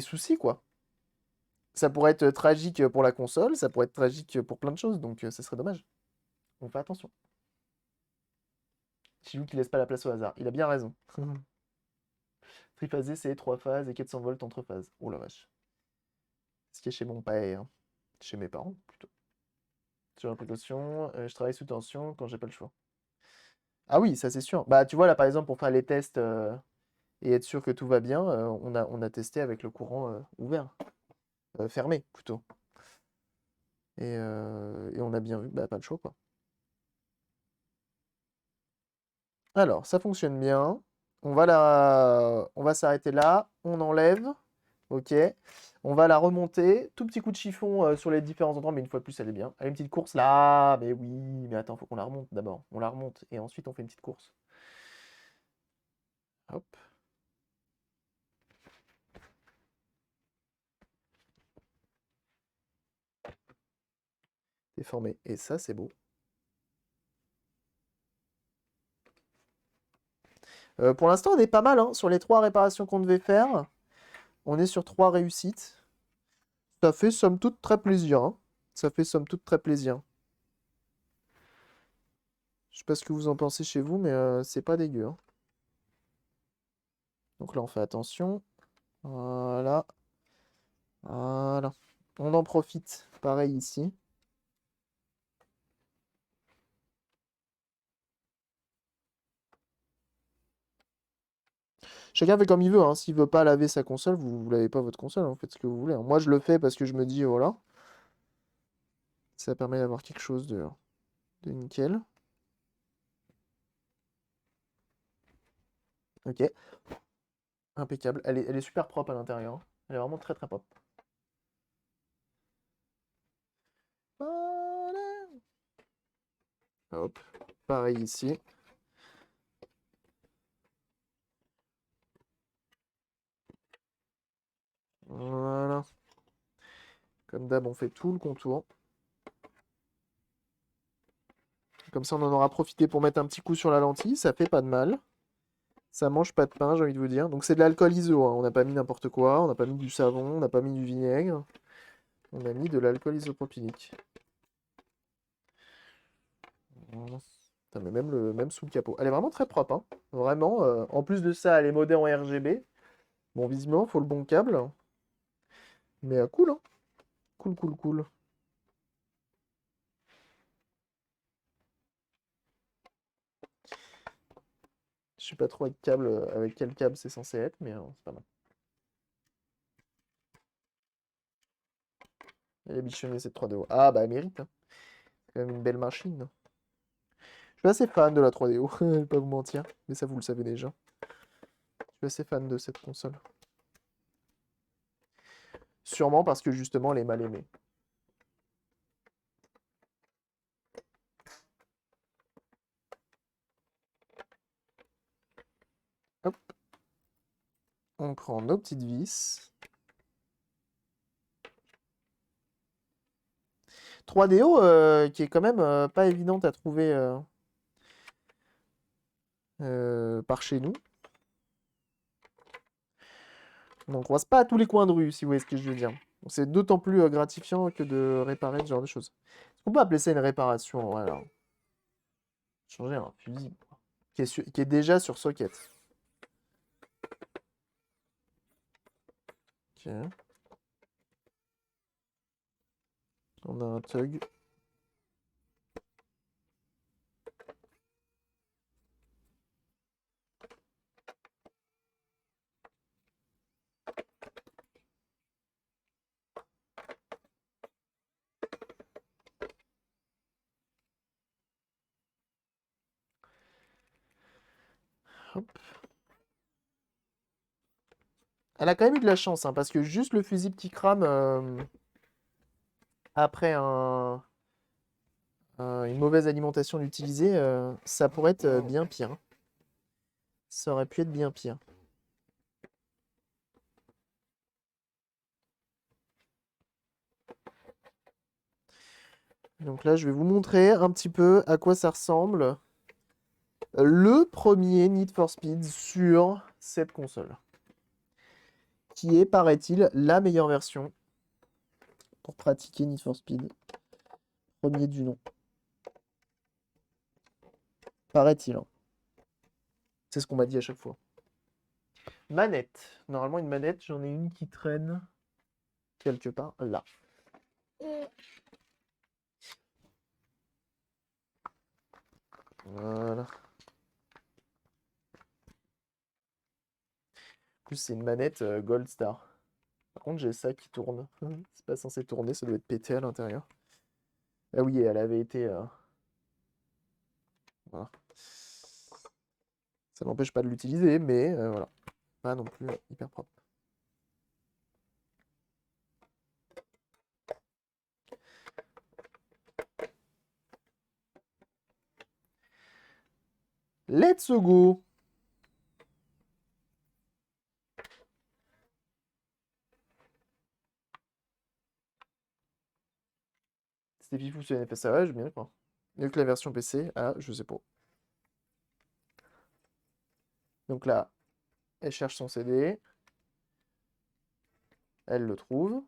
soucis, quoi. Ça pourrait être tragique pour la console, ça pourrait être tragique pour plein de choses, donc ça serait dommage. On fait attention. Chilou qui laisse pas la place au hasard. Il a bien raison. Triphasé, c'est 3 phases et 400 volts entre phases. Oh la vache. Ce qui est chez mon père. Chez mes parents, plutôt. Sur la précaution, je travaille sous tension quand j'ai pas le choix. Ah oui, ça c'est sûr. Bah tu vois là par exemple pour faire les tests et être sûr que tout va bien, on a testé avec le courant ouvert. Fermé plutôt. Et on a bien vu, bah pas le choix quoi. Alors, ça fonctionne bien. On va s'arrêter là. On enlève. Ok. On va la remonter. Tout petit coup de chiffon sur les différents endroits, mais une fois de plus, elle est bien. Allez, une petite course là. Mais oui, mais attends, faut qu'on la remonte d'abord. On la remonte et ensuite on fait une petite course. Hop. Déformé. Et ça, c'est beau. Pour l'instant, on est pas mal hein, sur les 3 réparations qu'on devait faire. On est sur 3 réussites. Ça fait somme toute très plaisir, hein. Ça fait somme toute très plaisir. Je sais pas ce que vous en pensez chez vous, mais c'est pas dégueu, hein. Donc là, on fait attention. Voilà. Voilà. On en profite. Pareil ici. Chacun fait comme il veut, hein. S'il veut pas laver sa console, vous lavez pas votre console, hein. Faites ce que vous voulez, hein. Moi, je le fais parce que je me dis, voilà. Ça permet d'avoir quelque chose de nickel. Ok. Impeccable. Elle est super propre à l'intérieur, hein. Elle est vraiment très très propre. Voilà. Hop, pareil ici. Voilà. Comme d'hab, on fait tout le contour. Comme ça, on en aura profité pour mettre un petit coup sur la lentille. Ça fait pas de mal. Ça mange pas de pain, j'ai envie de vous dire. Donc c'est de l'alcool iso, hein. On n'a pas mis n'importe quoi. On n'a pas mis du savon. On n'a pas mis du vinaigre. On a mis de l'alcool isopropylique. Voilà. Putain, mais même sous le capot. Elle est vraiment très propre, hein. Vraiment. En plus de ça, elle est modée en RGB. Bon, visiblement, il faut le bon câble. Mais cool, hein. Cool, cool, cool. Je sais pas trop avec quel câble c'est censé être, mais c'est pas mal. Elle est bichonnée cette 3DO. Ah bah elle mérite, hein. C'est quand même une belle machine. Je suis assez fan de la 3DO, je vais pas vous mentir, mais ça vous le savez déjà. Je suis assez fan de cette console. Sûrement parce que justement elle est mal aimée. Hop. On prend nos petites vis. 3DO qui est quand même pas évidente à trouver par chez nous. Donc on croise pas à tous les coins de rue, si vous voyez ce que je veux dire. C'est d'autant plus gratifiant que de réparer ce genre de choses. Est-ce qu'on peut appeler ça une réparation? Voilà. Changer un fusil quoi. Qui est déjà sur socket. Ok. On a un tug. Hop. Elle a quand même eu de la chance, hein, parce que juste le fusible qui crame après une mauvaise alimentation utilisée, ça pourrait être bien pire, hein. Ça aurait pu être bien pire. Donc là, je vais vous montrer un petit peu à quoi ça ressemble. Le premier Need for Speed sur cette console. Qui est, paraît-il, la meilleure version pour pratiquer Need for Speed. Premier du nom. Paraît-il, hein. C'est ce qu'on m'a dit à chaque fois. Manette. Normalement, une manette, j'en ai une qui traîne quelque part là. Voilà. En plus, c'est une manette Gold Star. Par contre, j'ai ça qui tourne. C'est pas censé tourner, ça doit être pété à l'intérieur. Ah oui, elle avait été... Voilà. Ça n'empêche pas de l'utiliser, mais voilà. Pas non plus hyper propre. Let's go! C'était fifou sur NFS, ouais, je bien crois. Mieux que la version PC, je sais pas. Donc là, elle cherche son CD. Elle le trouve.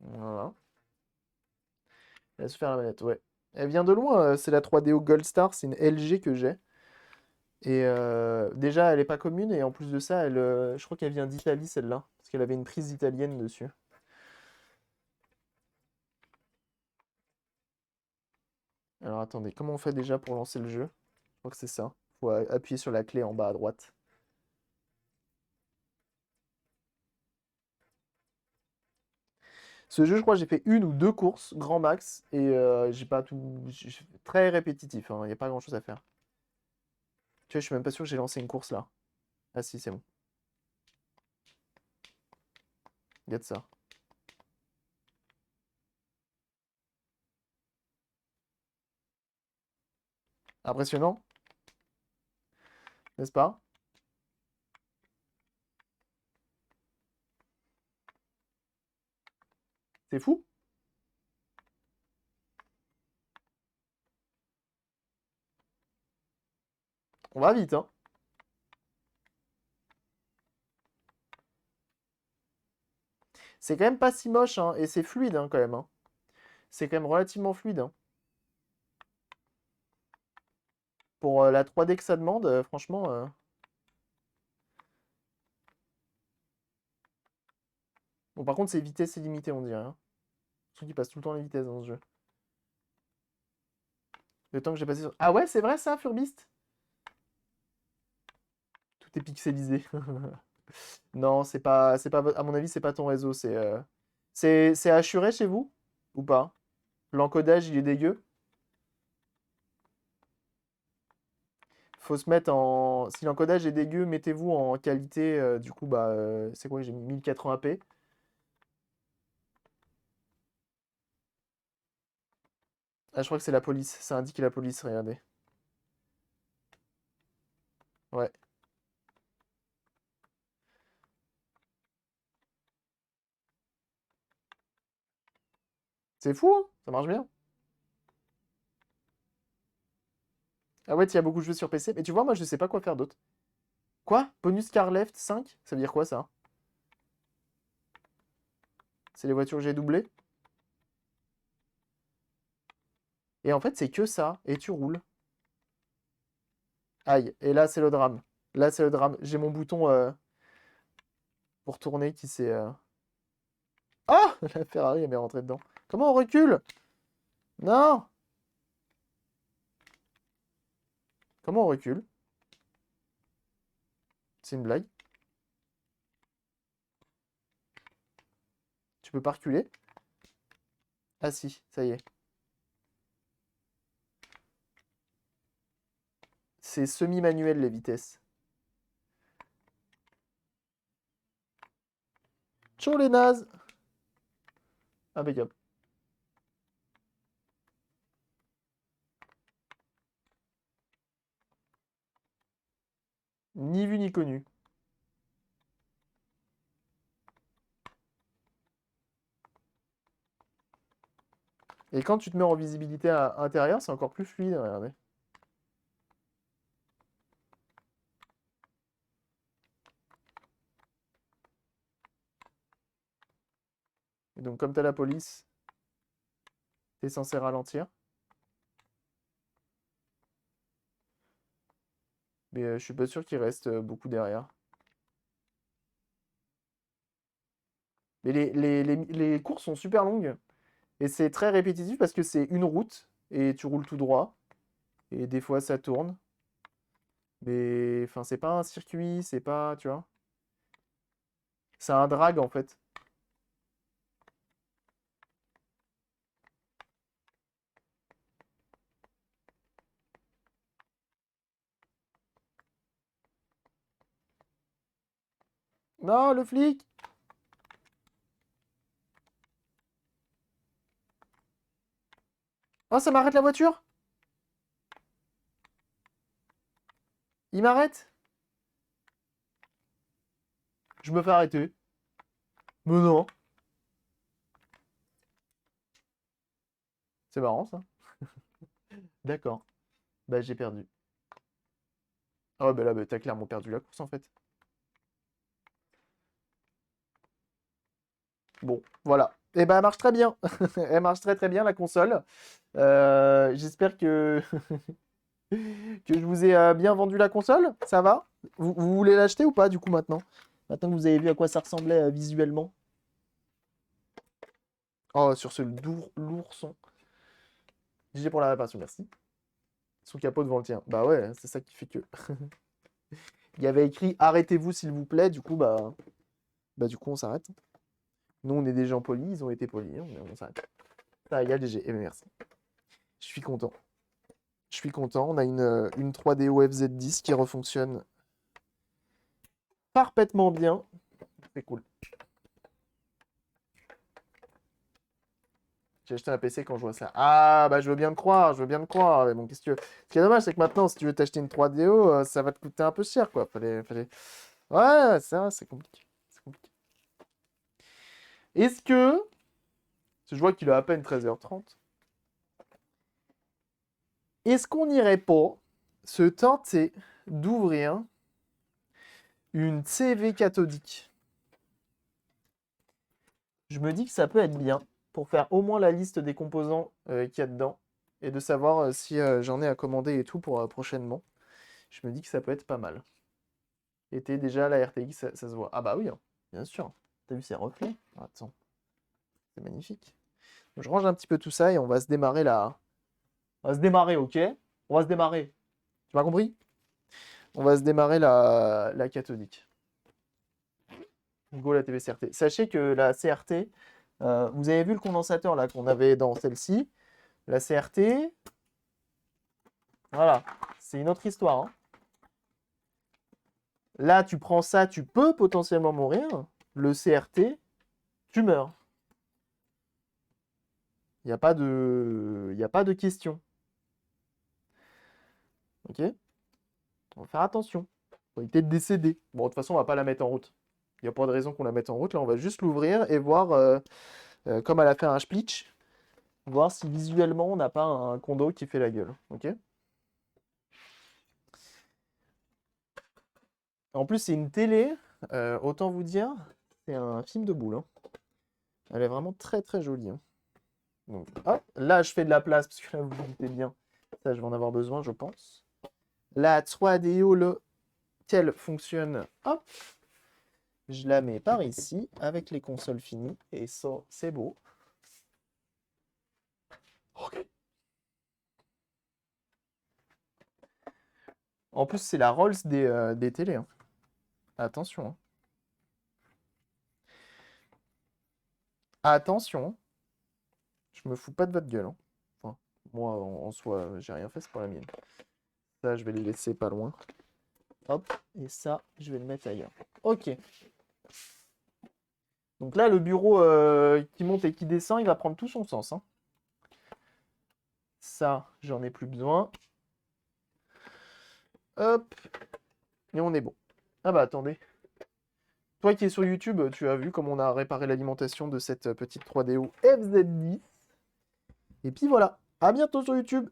Voilà. Elle se fait la manette, ouais. Elle vient de loin, c'est la 3DO Gold Star, c'est une LG que j'ai. Et déjà, elle est pas commune, et en plus de ça, je crois qu'elle vient d'Italie, celle-là. Parce qu'elle avait une prise italienne dessus. Alors attendez, comment on fait déjà pour lancer le jeu? Je crois que c'est ça. Faut appuyer sur la clé en bas à droite. Ce jeu, je crois que j'ai fait une ou deux courses, grand max, et j'ai pas tout. Très répétitif, hein, il n'y a pas grand chose à faire. Tu vois, je suis même pas sûr que j'ai lancé une course là. Ah si, c'est bon. Regarde ça. Impressionnant, n'est-ce pas? C'est fou. On va vite, hein. C'est quand même pas si moche, hein, et c'est fluide, hein, quand même, hein. C'est quand même relativement fluide, hein. Pour la 3D que ça demande, franchement... Bon, par contre, c'est vitesse illimitée, on dirait, hein. Je trouve qu'il passe tout le temps les vitesses dans ce jeu. Le temps que j'ai passé sur... Ah ouais, c'est vrai ça, Furbist? Tout est pixelisé. Non, c'est pas, à mon avis, c'est pas ton réseau, c'est assuré chez vous? Ou pas? L'encodage, il est dégueu? Faut se mettre en... Si l'encodage est dégueu, mettez-vous en qualité, du coup, bah, c'est quoi, j'ai mis 1080p. Ah, je crois que c'est la police, ça indique la police, regardez. Ouais. C'est fou, hein? Ça marche bien. Ah ouais, il y a beaucoup de jeux sur PC, mais tu vois, moi, je sais pas quoi faire d'autre. Quoi? Bonus car left 5? Ça veut dire quoi, ça? C'est les voitures que j'ai doublées? Et en fait, c'est que ça, et tu roules. Aïe, et là, c'est le drame. Là, c'est le drame. J'ai mon bouton pour tourner qui s'est... Ah! La Ferrari, elle m'est rentrée dedans. Comment on recule? Non! Comment on recule? C'est une blague. Tu peux pas reculer? Ah si, ça y est. C'est semi-manuel les vitesses. Ciao les nazes! Impeccable. Ni vu ni connu. Et quand tu te mets en visibilité intérieure, c'est encore plus fluide, regardez. Et donc comme t'as la police, t'es censé ralentir. Mais je suis pas sûr qu'il reste beaucoup derrière. Mais les courses sont super longues. Et c'est très répétitif parce que c'est une route et tu roules tout droit. Et des fois ça tourne. Mais enfin, c'est pas un circuit, c'est pas, tu vois. C'est un drag en fait. Non, le flic! Oh, ça m'arrête la voiture! Il m'arrête! Je me fais arrêter. Mais non. C'est marrant ça. D'accord. Bah j'ai perdu. Ah ouais, bah là, bah, t'as clairement perdu la course en fait. Bon, voilà. Et ben elle marche très bien. Elle marche très très bien la console. J'espère que... que je vous ai bien vendu la console. Ça va? Vous voulez l'acheter ou pas du coup maintenant? Maintenant que vous avez vu à quoi ça ressemblait visuellement. Oh, sur ce lourd son. GG pour la réparation, merci. Son capot devant le tien. Bah ouais, c'est ça qui fait que. Il y avait écrit arrêtez-vous s'il vous plaît. Du coup, bah du coup, on s'arrête. Nous, on est des gens polis, ils ont été polis, hein, on s'arrête. Ça égale GG. Eh bien, merci. Je suis content. Je suis content. On a une 3DO FZ10 qui refonctionne parfaitement bien. C'est cool. J'ai acheté un PC quand je vois ça. Ah, bah je veux bien te croire, je veux bien te croire. Mais bon, qu'est-ce que tu veux? Ce qui est dommage, c'est que maintenant, si tu veux t'acheter une 3DO, ça va te coûter un peu cher, quoi. Fallait... Ouais, ça, c'est compliqué. C'est compliqué. Est-ce que... Parce que je vois qu'il est à peine 13h30. Est-ce qu'on n'irait pas se tenter d'ouvrir une CV cathodique? Je me dis que ça peut être bien pour faire au moins la liste des composants qu'il y a dedans et de savoir si j'en ai à commander et tout pour prochainement. Je me dis que ça peut être pas mal. Et déjà la RTX, ça se voit. Ah bah oui, hein, bien sûr. T'as vu ces reflets? Attends, c'est magnifique. Je range un petit peu tout ça et on va se démarrer là. On va se démarrer, ok? On va se démarrer. Tu m'as compris? On va se démarrer la cathodique. Go la TV CRT. Sachez que la CRT, vous avez vu le condensateur là qu'on avait dans celle-ci. La CRT, voilà, c'est une autre histoire, hein. Là, tu prends ça, tu peux potentiellement mourir. Le CRT, tu meurs. Il n'y a pas de question. Ok? On va faire attention. Faut éviter de décéder. Bon, de toute façon, on va pas la mettre en route. Il n'y a pas de raison qu'on la mette en route. Là, on va juste l'ouvrir et voir, comme elle a fait un splitch, voir si visuellement on n'a pas un condo qui fait la gueule. Ok? En plus, c'est une télé. Autant vous dire, c'est un film de boule, hein. Elle est vraiment très très jolie, hein. Donc, hop, là, je fais de la place parce que là, vous vous doutez bien. Ça, je vais en avoir besoin, je pense. La 3DO, lequel fonctionne, hop, je la mets par ici avec les consoles finies. Et ça, c'est beau. Ok. En plus, c'est la Rolls des télés, hein. Attention, hein. Attention, hein. Je me fous pas de votre gueule, hein. Enfin, moi, en soi, j'ai rien fait, c'est pas la mienne. Ça, je vais les laisser pas loin. Hop, et ça, je vais le mettre ailleurs. Ok. Donc là, le bureau qui monte et qui descend, il va prendre tout son sens, hein. Ça, j'en ai plus besoin. Hop, et on est bon. Ah bah attendez. Toi qui es sur YouTube, tu as vu comment on a réparé l'alimentation de cette petite 3DO FZ10. Et puis voilà, à bientôt sur YouTube.